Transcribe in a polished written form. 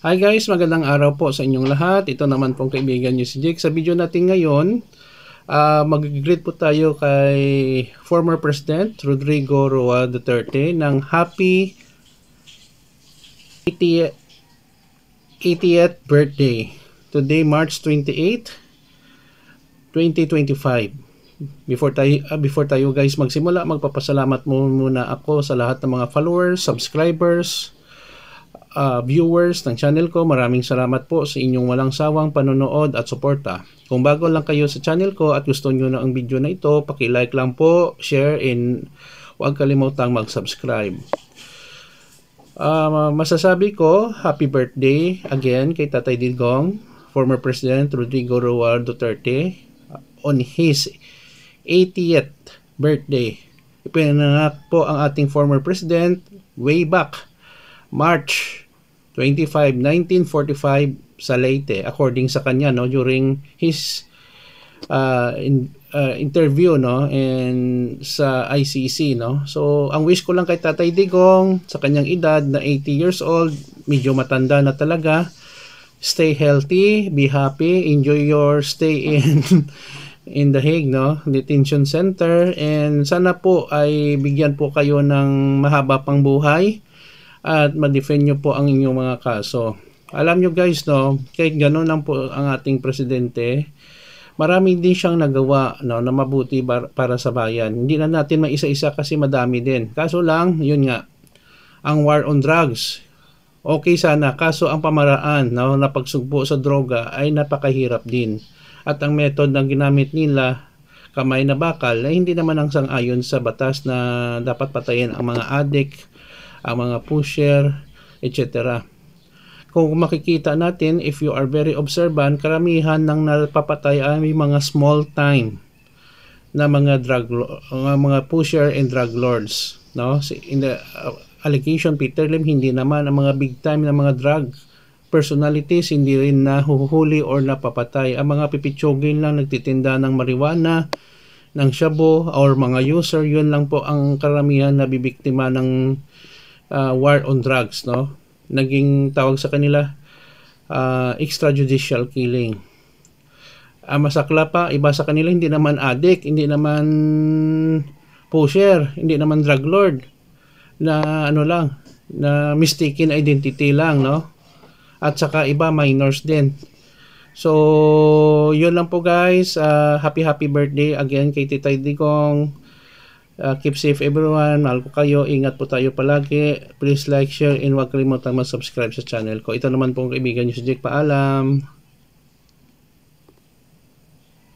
Hi guys, magandang araw po sa inyong lahat. Ito naman pong kaibigan niyo si Jake. Sa video natin ngayon, mag-greet po tayo kay former President Rodrigo Roa Duterte ng happy 80th birthday. Today, March 28, 2025. Before tayo guys magsimula, magpapasalamat muna ako sa lahat ng mga followers, subscribers, viewers ng channel ko. Maraming salamat po sa inyong walang sawang panonood at suporta. Kung bago lang kayo sa channel ko at gusto nyo na ang video na ito, paki-like lang po, share, and huwag kalimutang mag-subscribe. Masasabi ko, happy birthday again kay Tatay Digong, former President Rodrigo Roa Duterte, on his 80th birthday. Ipinanganak po ang ating former president way back March 25, 1945 sa Leyte, according sa kanya, no, during his interview, no, and sa ICC, no. So ang wish ko lang kay Tatay Digong sa kanyang edad na 80 years old, medyo matanda na talaga, stay healthy, be happy, enjoy your stay in The Hague, no, detention center, and sana po ay bigyan po kayo ng mahaba pang buhay at ma-defend nyo po ang inyong mga kaso. Alam nyo guys, no, kahit gano'n lang po ang ating presidente, marami din siyang nagawa, no, na mabuti para sa bayan. Hindi na natin maisa-isa kasi madami din. Kaso lang, yun nga, ang war on drugs, okay sana. Kaso ang pamaraan, no, na pagsugpo sa droga ay napakahirap din. At ang method na ginamit nila, kamay na bakal, ay hindi naman ang sang-ayon sa batas na dapat patayin ang mga addict, ang mga pusher, etc. Kung makikita natin, if you are very observant, karamihan ng napapatay ay mga small time na mga mga pusher and drug lords, no? In the allegation, Peter Lim, hindi naman ang mga big time na mga drug personalities hindi rin nahuhuli or napapatay. Ang mga pipitsugin lang nagtitinda ng marijuana, ng shabu, or mga user, yun lang po ang karamihan na bibiktima ng war on drugs, no? Naging tawag sa kanila extrajudicial killing. Masakla pa, iba sa kanila, hindi naman addict, hindi naman pusher, hindi naman drug lord, na ano lang, na mistaken identity lang, no? At saka iba minors din. So yun lang po guys. Happy birthday again kay Tatay Digong. Keep safe everyone. Mahal ko kayo. Ingat po tayo palagi. Please like, share, and huwag kalimutang mag-subscribe sa channel ko. Ito naman pong kaibigan nyo si Jake. Paalam.